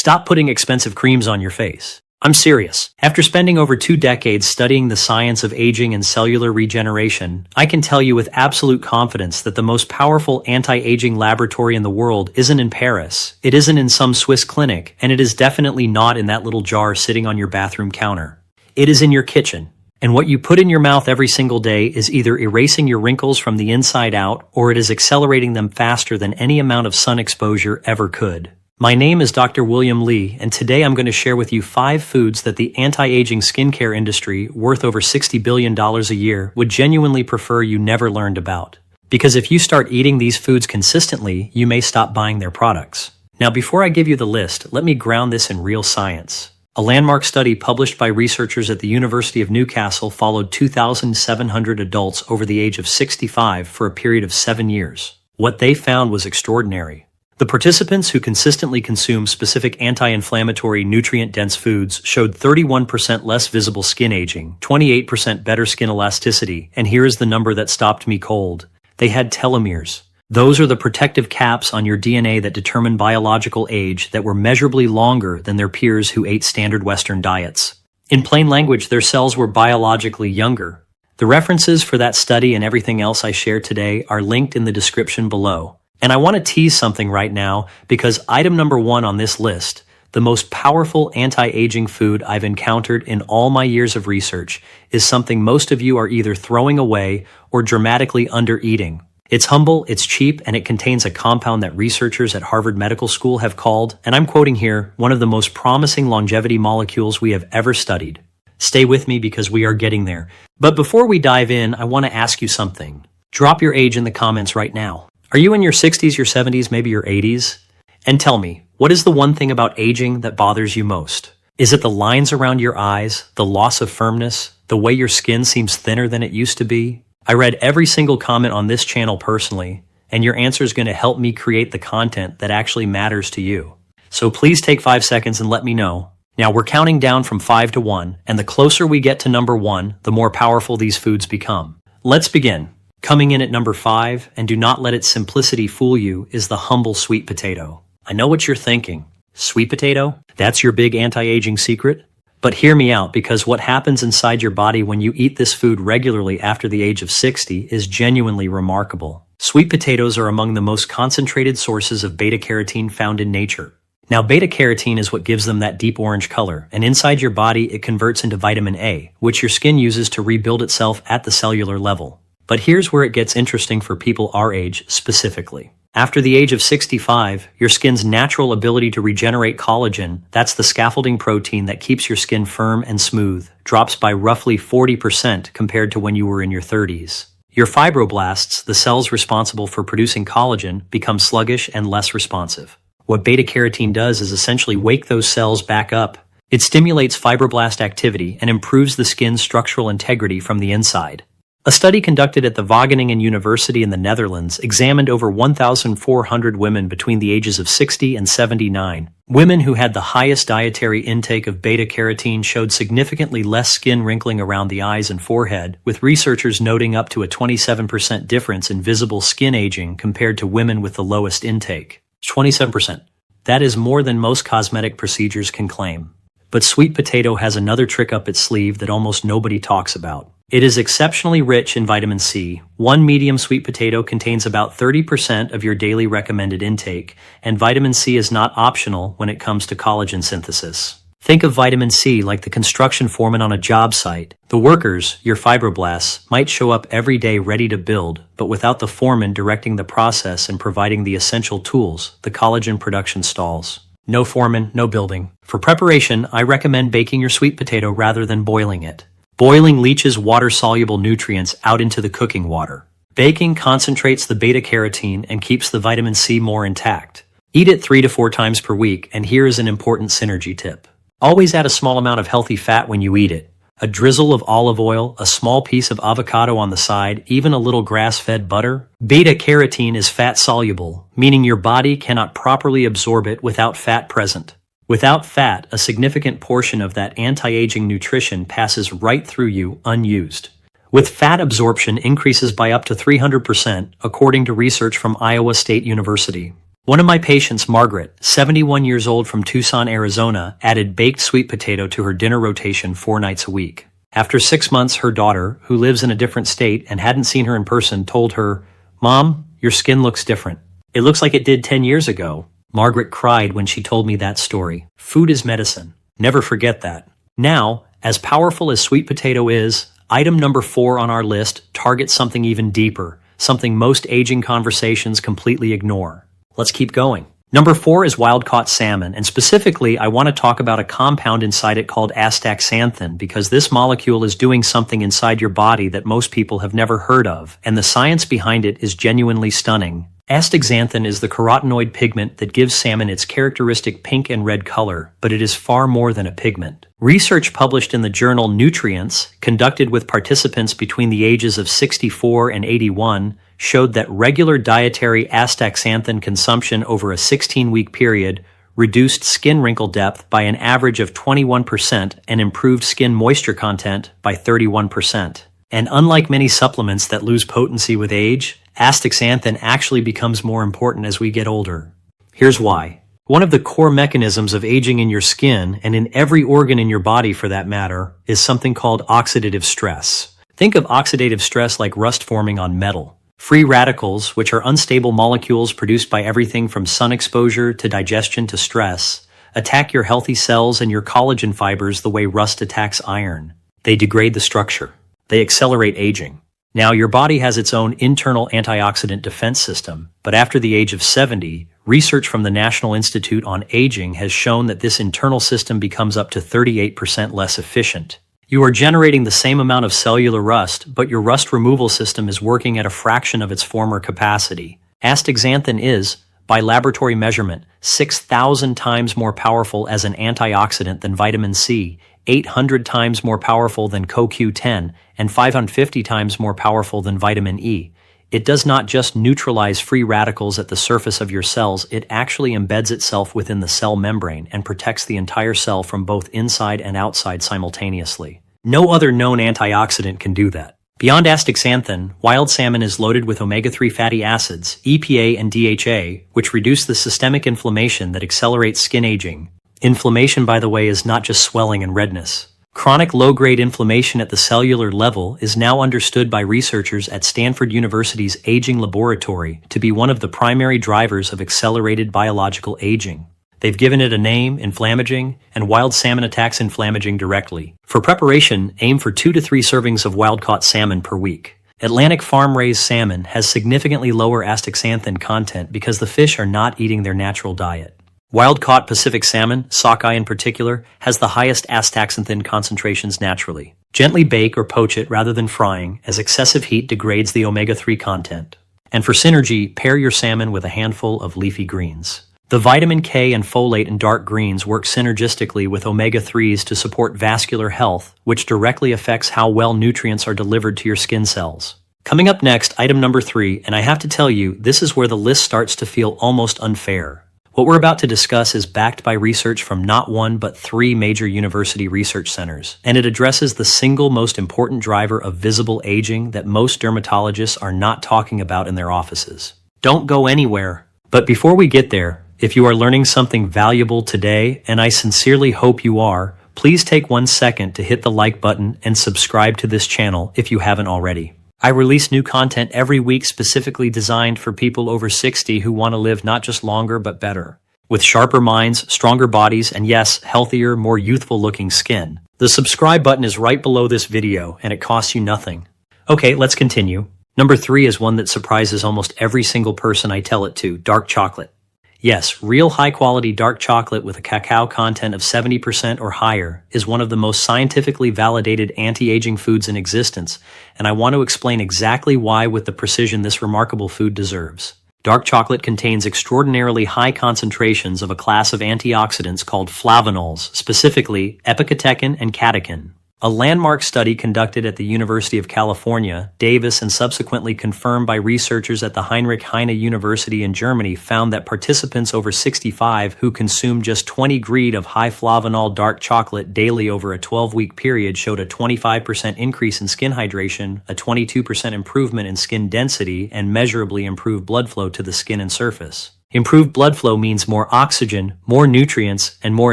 Stop putting expensive creams on your face. I'm serious. After spending over 2 decades studying the science of aging and cellular regeneration, I can tell you with absolute confidence that the most powerful anti-aging laboratory in the world isn't in Paris, it isn't in some Swiss clinic, and it is definitely not in that little jar sitting on your bathroom counter. It is in your kitchen. And what you put in your mouth every single day is either erasing your wrinkles from the inside out, or it is accelerating them faster than any amount of sun exposure ever could. My name is Dr. William Lee, and today I'm going to share with you 5 foods that the anti-aging skincare industry, worth over $60 billion a year, would genuinely prefer you never learned about. Because if you start eating these foods consistently, you may stop buying their products. Now, before I give you the list, let me ground this in real science. A landmark study published by researchers at the University of Newcastle followed 2,700 adults over the age of 65 for a period of 7 years. What they found was extraordinary. The participants who consistently consumed specific anti-inflammatory, nutrient-dense foods showed 31% less visible skin aging, 28% better skin elasticity, and here is the number that stopped me cold. They had telomeres. Those are the protective caps on your DNA that determine biological age that were measurably longer than their peers who ate standard Western diets. In plain language, their cells were biologically younger. The references for that study and everything else I share today are linked in the description below. And I want to tease something right now because item number 1 on this list, the most powerful anti-aging food I've encountered in all my years of research, is something most of you are either throwing away or dramatically under-eating. It's humble, it's cheap, and it contains a compound that researchers at Harvard Medical School have called, and I'm quoting here, one of the most promising longevity molecules we have ever studied. Stay with me because we are getting there. But before we dive in, I want to ask you something. Drop your age in the comments right now. Are you in your 60s, your 70s, maybe your 80s? And tell me, what is the one thing about aging that bothers you most? Is it the lines around your eyes, the loss of firmness, the way your skin seems thinner than it used to be? I read every single comment on this channel personally, and your answer is going to help me create the content that actually matters to you. So please take 5 seconds and let me know. Now we're counting down from 5 to 1, and the closer we get to number 1, the more powerful these foods become. Let's begin. Coming in at number 5, and do not let its simplicity fool you, is the humble sweet potato. I know what you're thinking. Sweet potato? That's your big anti-aging secret? But hear me out, because what happens inside your body when you eat this food regularly after the age of 60 is genuinely remarkable. Sweet potatoes are among the most concentrated sources of beta-carotene found in nature. Now, beta-carotene is what gives them that deep orange color, and inside your body it converts into vitamin A, which your skin uses to rebuild itself at the cellular level. But here's where it gets interesting for people our age specifically. After the age of 65, your skin's natural ability to regenerate collagen, that's the scaffolding protein that keeps your skin firm and smooth, drops by roughly 40% compared to when you were in your 30s. Your fibroblasts, the cells responsible for producing collagen, become sluggish and less responsive. What beta-carotene does is essentially wake those cells back up. It stimulates fibroblast activity and improves the skin's structural integrity from the inside. A study conducted at the Wageningen University in the Netherlands examined over 1,400 women between the ages of 60 and 79. Women who had the highest dietary intake of beta-carotene showed significantly less skin wrinkling around the eyes and forehead, with researchers noting up to a 27% difference in visible skin aging compared to women with the lowest intake. 27%. That is more than most cosmetic procedures can claim. But sweet potato has another trick up its sleeve that almost nobody talks about. It is exceptionally rich in vitamin C. One medium sweet potato contains about 30% of your daily recommended intake, and vitamin C is not optional when it comes to collagen synthesis. Think of vitamin C like the construction foreman on a job site. The workers, your fibroblasts, might show up every day ready to build, but without the foreman directing the process and providing the essential tools, the collagen production stalls. No foreman, no building. For preparation, I recommend baking your sweet potato rather than boiling it. Boiling leaches water-soluble nutrients out into the cooking water. Baking concentrates the beta-carotene and keeps the vitamin C more intact. Eat it 3 to 4 times per week, and here is an important synergy tip. Always add a small amount of healthy fat when you eat it. A drizzle of olive oil, a small piece of avocado on the side, even a little grass-fed butter. Beta-carotene is fat-soluble, meaning your body cannot properly absorb it without fat present. Without fat, a significant portion of that anti-aging nutrition passes right through you unused. With fat absorption increases by up to 300%, according to research from Iowa State University. One of my patients, Margaret, 71 years old from Tucson, Arizona, added baked sweet potato to her dinner rotation 4 nights a week. After 6 months, her daughter, who lives in a different state and hadn't seen her in person, told her, "Mom, your skin looks different. It looks like it did 10 years ago." Margaret cried when she told me that story. Food is medicine. Never forget that. Now, as powerful as sweet potato is, item number 4 on our list targets something even deeper, something most aging conversations completely ignore. Let's keep going. Number 4 is wild-caught salmon, and specifically, I want to talk about a compound inside it called astaxanthin, because this molecule is doing something inside your body that most people have never heard of, and the science behind it is genuinely stunning. Astaxanthin is the carotenoid pigment that gives salmon its characteristic pink and red color, but it is far more than a pigment. Research published in the journal Nutrients, conducted with participants between the ages of 64 and 81, showed that regular dietary astaxanthin consumption over a 16-week period reduced skin wrinkle depth by an average of 21% and improved skin moisture content by 31%. And unlike many supplements that lose potency with age, astaxanthin actually becomes more important as we get older. Here's why. One of the core mechanisms of aging in your skin, and in every organ in your body for that matter, is something called oxidative stress. Think of oxidative stress like rust forming on metal. Free radicals, which are unstable molecules produced by everything from sun exposure to digestion to stress, attack your healthy cells and your collagen fibers the way rust attacks iron. They degrade the structure. They accelerate aging. Now, your body has its own internal antioxidant defense system, but after the age of 70, research from the National Institute on Aging has shown that this internal system becomes up to 38% less efficient. You are generating the same amount of cellular rust, but your rust removal system is working at a fraction of its former capacity. Astaxanthin is, by laboratory measurement, 6,000 times more powerful as an antioxidant than vitamin C, 800 times more powerful than CoQ10, and 550 times more powerful than vitamin E. It does not just neutralize free radicals at the surface of your cells, it actually embeds itself within the cell membrane and protects the entire cell from both inside and outside simultaneously. No other known antioxidant can do that. Beyond astaxanthin, wild salmon is loaded with omega-3 fatty acids, EPA and DHA, which reduce the systemic inflammation that accelerates skin aging. Inflammation, by the way, is not just swelling and redness. Chronic low-grade inflammation at the cellular level is now understood by researchers at Stanford University's Aging Laboratory to be one of the primary drivers of accelerated biological aging. They've given it a name, inflammaging, and wild salmon attacks inflammaging directly. For preparation, aim for 2 to 3 servings of wild-caught salmon per week. Atlantic farm-raised salmon has significantly lower astaxanthin content because the fish are not eating their natural diet. Wild-caught Pacific salmon, sockeye in particular, has the highest astaxanthin concentrations naturally. Gently bake or poach it rather than frying, as excessive heat degrades the omega-3 content. And for synergy, pair your salmon with a handful of leafy greens. The vitamin K and folate in dark greens work synergistically with omega-3s to support vascular health, which directly affects how well nutrients are delivered to your skin cells. Coming up next, item number 3, and I have to tell you, this is where the list starts to feel almost unfair. What we're about to discuss is backed by research from not 1 but 3 major university research centers, and it addresses the single most important driver of visible aging that most dermatologists are not talking about in their offices. Don't go anywhere. But before we get there, if you are learning something valuable today, and I sincerely hope you are, please take 1 second to hit the like button and subscribe to this channel if you haven't already. I release new content every week specifically designed for people over 60 who want to live not just longer but better. With sharper minds, stronger bodies, and yes, healthier, more youthful looking skin. The subscribe button is right below this video and it costs you nothing. Okay, let's continue. Number 3 is one that surprises almost every single person I tell it to, dark chocolate. Yes, real high-quality dark chocolate with a cacao content of 70% or higher is one of the most scientifically validated anti-aging foods in existence, and I want to explain exactly why with the precision this remarkable food deserves. Dark chocolate contains extraordinarily high concentrations of a class of antioxidants called flavonols, specifically epicatechin and catechin. A landmark study conducted at the University of California, Davis, and subsequently confirmed by researchers at the Heinrich Heine University in Germany found that participants over 65 who consumed just 20 grams of high flavonol dark chocolate daily over a 12-week period showed a 25% increase in skin hydration, a 22% improvement in skin density, and measurably improved blood flow to the skin and surface. Improved blood flow means more oxygen, more nutrients, and more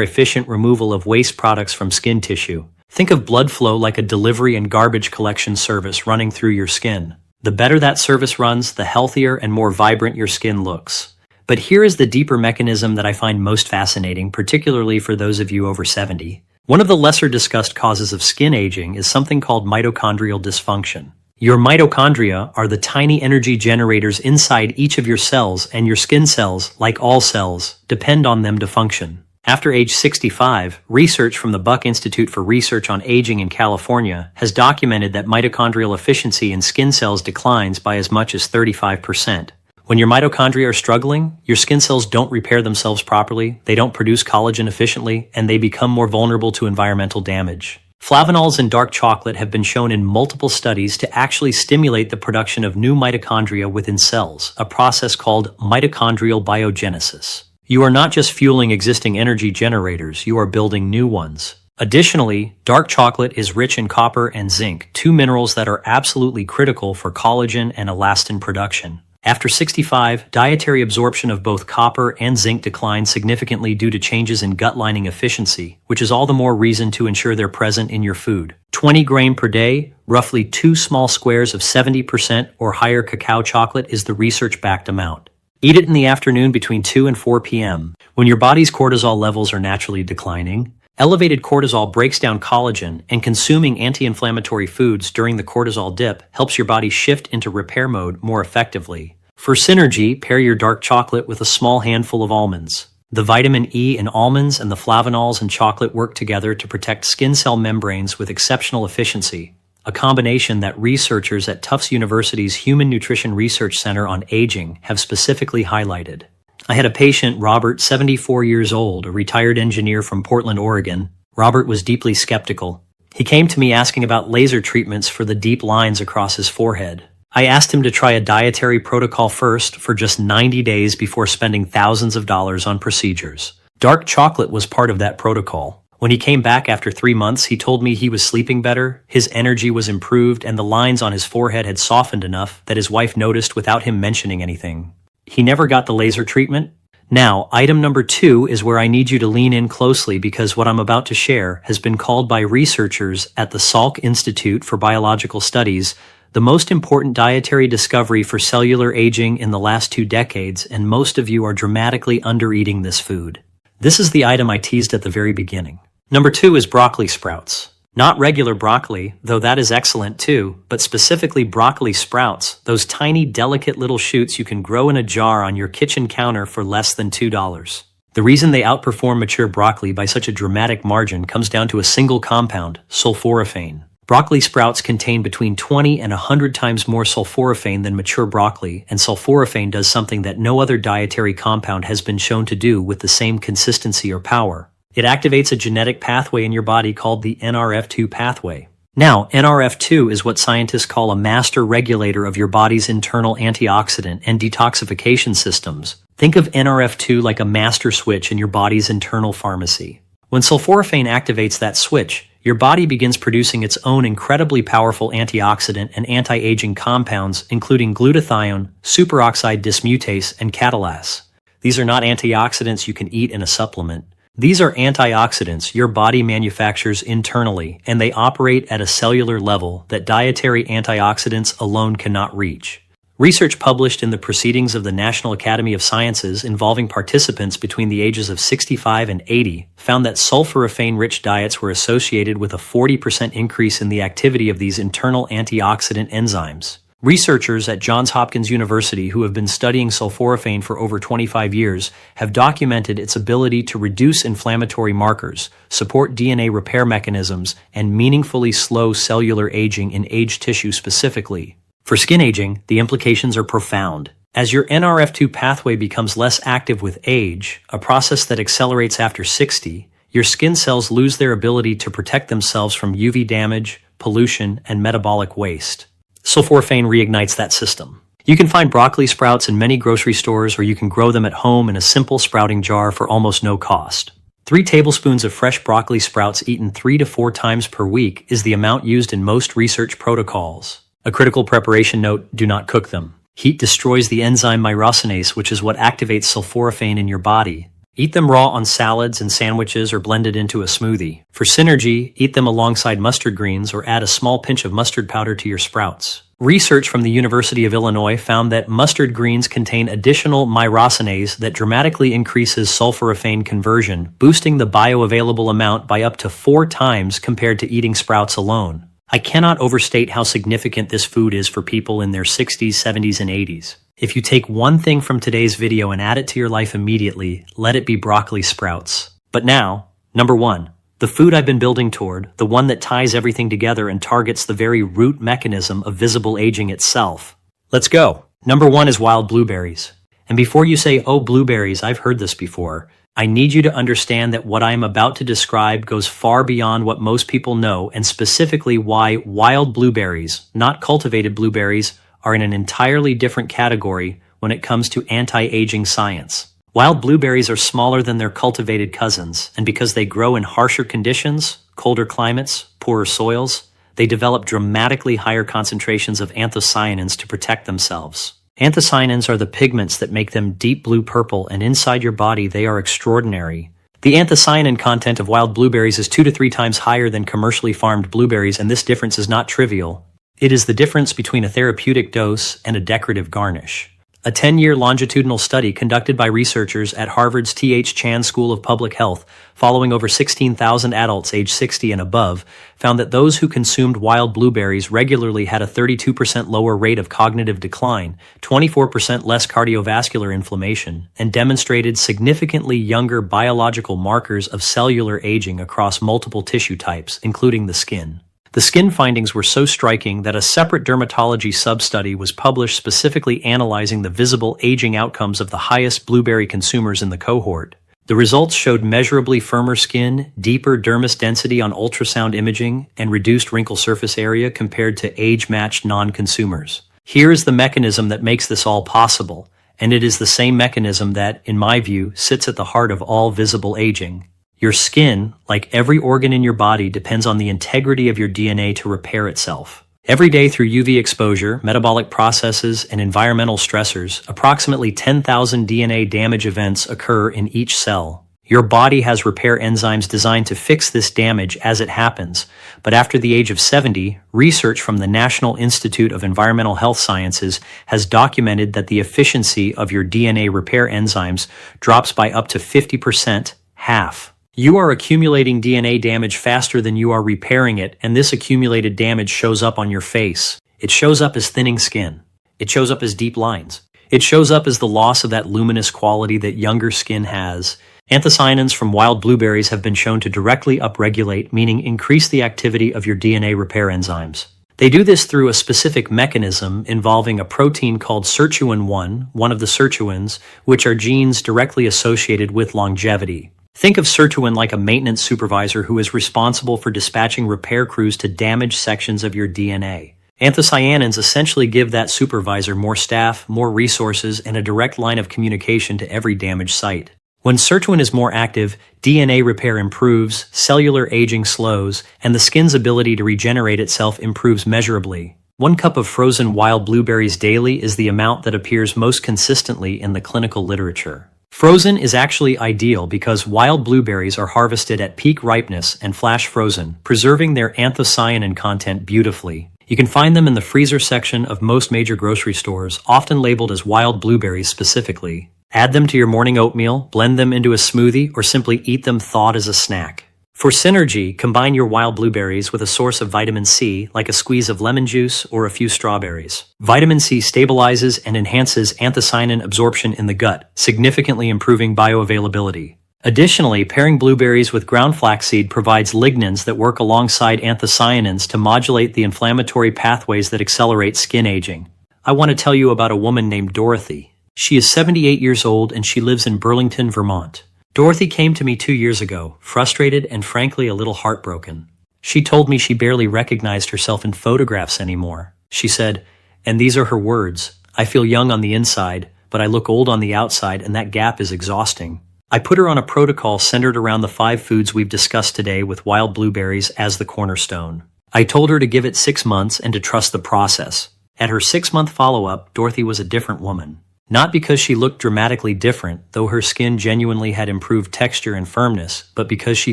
efficient removal of waste products from skin tissue. Think of blood flow like a delivery and garbage collection service running through your skin. The better that service runs, the healthier and more vibrant your skin looks. But here is the deeper mechanism that I find most fascinating, particularly for those of you over 70. One of the lesser discussed causes of skin aging is something called mitochondrial dysfunction. Your mitochondria are the tiny energy generators inside each of your cells, and your skin cells, like all cells, depend on them to function. After age 65, research from the Buck Institute for Research on Aging in California has documented that mitochondrial efficiency in skin cells declines by as much as 35%. When your mitochondria are struggling, your skin cells don't repair themselves properly, they don't produce collagen efficiently, and they become more vulnerable to environmental damage. Flavonols in dark chocolate have been shown in multiple studies to actually stimulate the production of new mitochondria within cells, a process called mitochondrial biogenesis. You are not just fueling existing energy generators, you are building new ones. Additionally, dark chocolate is rich in copper and zinc, two minerals that are absolutely critical for collagen and elastin production. After 65, dietary absorption of both copper and zinc declines significantly due to changes in gut lining efficiency, which is all the more reason to ensure they're present in your food. 20 grams per day, roughly 2 small squares of 70% or higher cacao chocolate is the research-backed amount. Eat it in the afternoon between 2 and 4 p.m. when your body's cortisol levels are naturally declining. Elevated cortisol breaks down collagen, and consuming anti-inflammatory foods during the cortisol dip helps your body shift into repair mode more effectively. For synergy, pair your dark chocolate with a small handful of almonds. The vitamin E in almonds and the flavonols in chocolate work together to protect skin cell membranes with exceptional efficiency, a combination that researchers at Tufts University's Human Nutrition Research Center on Aging have specifically highlighted. I had a patient, Robert, 74 years old, a retired engineer from Portland, Oregon. Robert was deeply skeptical. He came to me asking about laser treatments for the deep lines across his forehead. I asked him to try a dietary protocol first for just 90 days before spending thousands of dollars on procedures. Dark chocolate was part of that protocol. When he came back after 3 months, he told me he was sleeping better, his energy was improved, and the lines on his forehead had softened enough that his wife noticed without him mentioning anything. He never got the laser treatment. Now, item number 2 is where I need you to lean in closely because what I'm about to share has been called by researchers at the Salk Institute for Biological Studies the most important dietary discovery for cellular aging in the last 2 decades, and most of you are dramatically under-eating this food. This is the item I teased at the very beginning. Number 2 is broccoli sprouts. Not regular broccoli, though that is excellent too, but specifically broccoli sprouts, those tiny, delicate little shoots you can grow in a jar on your kitchen counter for less than $2. The reason they outperform mature broccoli by such a dramatic margin comes down to a single compound, sulforaphane. Broccoli sprouts contain between 20 and 100 times more sulforaphane than mature broccoli, and sulforaphane does something that no other dietary compound has been shown to do with the same consistency or power. It activates a genetic pathway in your body called the NRF2 pathway. Now, NRF2 is what scientists call a master regulator of your body's internal antioxidant and detoxification systems. Think of NRF2 like a master switch in your body's internal pharmacy. When sulforaphane activates that switch, your body begins producing its own incredibly powerful antioxidant and anti-aging compounds, including glutathione, superoxide dismutase, and catalase. These are not antioxidants you can eat in a supplement. These are antioxidants your body manufactures internally, and they operate at a cellular level that dietary antioxidants alone cannot reach. Research published in the Proceedings of the National Academy of Sciences involving participants between the ages of 65 and 80 found that sulforaphane-rich diets were associated with a 40% increase in the activity of these internal antioxidant enzymes. Researchers at Hopkins University who have been studying sulforaphane for over 25 years have documented its ability to reduce inflammatory markers, support DNA repair mechanisms, and meaningfully slow cellular aging in aged tissue specifically. For skin aging, the implications are profound. As your NRF2 pathway becomes less active with age, a process that accelerates after 60, your skin cells lose their ability to protect themselves from UV damage, pollution, and metabolic waste. Sulforaphane reignites that system. You can find broccoli sprouts in many grocery stores, or you can grow them at home in a simple sprouting jar for almost no cost. 3 tablespoons of fresh broccoli sprouts eaten 3 to 4 times per week is the amount used in most research protocols. A critical preparation note: do not cook them. Heat destroys the enzyme myrosinase, which is what activates sulforaphane in your body. Eat them raw on salads and sandwiches or blended into a smoothie. For synergy, eat them alongside mustard greens or add a small pinch of mustard powder to your sprouts. Research from the University of Illinois found that mustard greens contain additional myrosinase that dramatically increases sulforaphane conversion, boosting the bioavailable amount by up to 4 times compared to eating sprouts alone. I cannot overstate how significant this food is for people in their 60s, 70s, and 80s. If you take one thing from today's video and add it to your life immediately, let it be broccoli sprouts. But now, number 1. The food I've been building toward, the one that ties everything together and targets the very root mechanism of visible aging itself. Let's go. Number 1 is wild blueberries. And before you say, oh, blueberries, I've heard this before, I need you to understand that what I am about to describe goes far beyond what most people know, and specifically why wild blueberries, not cultivated blueberries, are in an entirely different category when it comes to anti-aging science. Wild blueberries are smaller than their cultivated cousins, and because they grow in harsher conditions, colder climates, poorer soils, they develop dramatically higher concentrations of anthocyanins to protect themselves. Anthocyanins are the pigments that make them deep blue-purple, and inside your body they are extraordinary. The anthocyanin content of wild blueberries is 2 to 3 times higher than commercially farmed blueberries, and this difference is not trivial. It is the difference between a therapeutic dose and a decorative garnish. A 10-year longitudinal study conducted by researchers at Harvard's T.H. Chan School of Public Health, following over 16,000 adults aged 60 and above, found that those who consumed wild blueberries regularly had a 32% lower rate of cognitive decline, 24% less cardiovascular inflammation, and demonstrated significantly younger biological markers of cellular aging across multiple tissue types, including the skin. The skin findings were so striking that a separate dermatology sub-study was published specifically analyzing the visible aging outcomes of the highest blueberry consumers in the cohort. The results showed measurably firmer skin, deeper dermis density on ultrasound imaging, and reduced wrinkle surface area compared to age-matched non-consumers. Here is the mechanism that makes this all possible, and it is the same mechanism that, in my view, sits at the heart of all visible aging. Your skin, like every organ in your body, depends on the integrity of your DNA to repair itself. Every day through UV exposure, metabolic processes, and environmental stressors, approximately 10,000 DNA damage events occur in each cell. Your body has repair enzymes designed to fix this damage as it happens, but after the age of 70, research from the National Institute of Environmental Health Sciences has documented that the efficiency of your DNA repair enzymes drops by up to 50%, half. You are accumulating DNA damage faster than you are repairing it, and this accumulated damage shows up on your face. It shows up as thinning skin. It shows up as deep lines. It shows up as the loss of that luminous quality that younger skin has. Anthocyanins from wild blueberries have been shown to directly upregulate, meaning increase the activity of your DNA repair enzymes. They do this through a specific mechanism involving a protein called sirtuin-1, one of the sirtuins, which are genes directly associated with longevity. Think of sirtuin like a maintenance supervisor who is responsible for dispatching repair crews to damaged sections of your DNA. Anthocyanins essentially give that supervisor more staff, more resources, and a direct line of communication to every damaged site. When sirtuin is more active, DNA repair improves, cellular aging slows, and the skin's ability to regenerate itself improves measurably. 1 cup of frozen wild blueberries daily is the amount that appears most consistently in the clinical literature. Frozen is actually ideal because wild blueberries are harvested at peak ripeness and flash frozen, preserving their anthocyanin content beautifully. You can find them in the freezer section of most major grocery stores, often labeled as wild blueberries specifically. Add them to your morning oatmeal, blend them into a smoothie, or simply eat them thawed as a snack. For synergy, combine your wild blueberries with a source of vitamin C, like a squeeze of lemon juice or a few strawberries. Vitamin C stabilizes and enhances anthocyanin absorption in the gut, significantly improving bioavailability. Additionally, pairing blueberries with ground flaxseed provides lignans that work alongside anthocyanins to modulate the inflammatory pathways that accelerate skin aging. I want to tell you about a woman named Dorothy. She is 78 years old and she lives in Burlington, Vermont. Dorothy came to me 2 years ago, frustrated and frankly a little heartbroken. She told me she barely recognized herself in photographs anymore. She said, and these are her words, "I feel young on the inside, but I look old on the outside, and that gap is exhausting." I put her on a protocol centered around the 5 foods we've discussed today with wild blueberries as the cornerstone. I told her to give it 6 months and to trust the process. At her 6-month follow-up, Dorothy was a different woman. Not because she looked dramatically different, though her skin genuinely had improved texture and firmness, but because she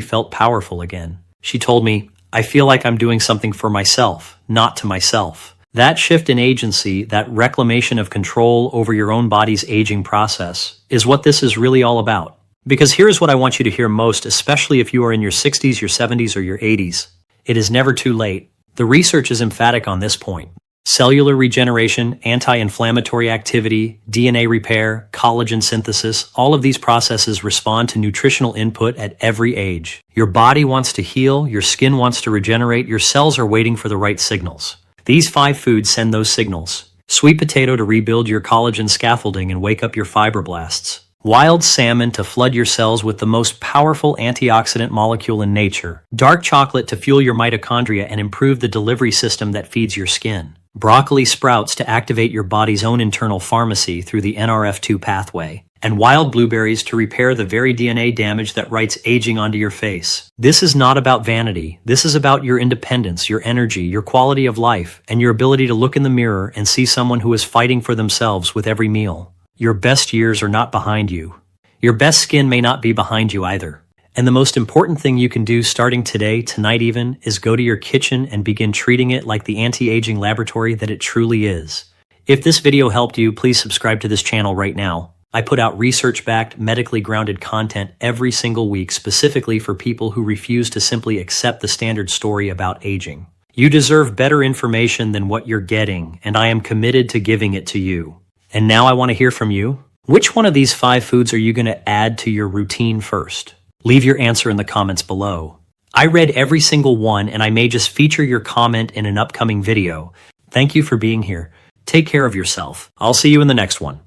felt powerful again. She told me, "I feel like I'm doing something for myself, not to myself." That shift in agency, that reclamation of control over your own body's aging process, is what this is really all about. Because here's what I want you to hear most, especially if you are in your 60s, your 70s, or your 80s. It is never too late. The research is emphatic on this point. Cellular regeneration, anti-inflammatory activity, DNA repair, collagen synthesis, all of these processes respond to nutritional input at every age. Your body wants to heal, your skin wants to regenerate, your cells are waiting for the right signals. These 5 foods send those signals. Sweet potato to rebuild your collagen scaffolding and wake up your fibroblasts. Wild salmon to flood your cells with the most powerful antioxidant molecule in nature. Dark chocolate to fuel your mitochondria and improve the delivery system that feeds your skin. Broccoli sprouts to activate your body's own internal pharmacy through the NRF2 pathway. And wild blueberries to repair the very DNA damage that writes aging onto your face. This is not about vanity. This is about your independence, your energy, your quality of life, and your ability to look in the mirror and see someone who is fighting for themselves with every meal. Your best years are not behind you. Your best skin may not be behind you either. And the most important thing you can do starting today, tonight even, is go to your kitchen and begin treating it like the anti-aging laboratory that it truly is. If this video helped you, please subscribe to this channel right now. I put out research-backed, medically grounded content every single week specifically for people who refuse to simply accept the standard story about aging. You deserve better information than what you're getting, and I am committed to giving it to you. And now I want to hear from you. Which one of these 5 foods are you going to add to your routine first? Leave your answer in the comments below. I read every single one, and I may just feature your comment in an upcoming video. Thank you for being here. Take care of yourself. I'll see you in the next one.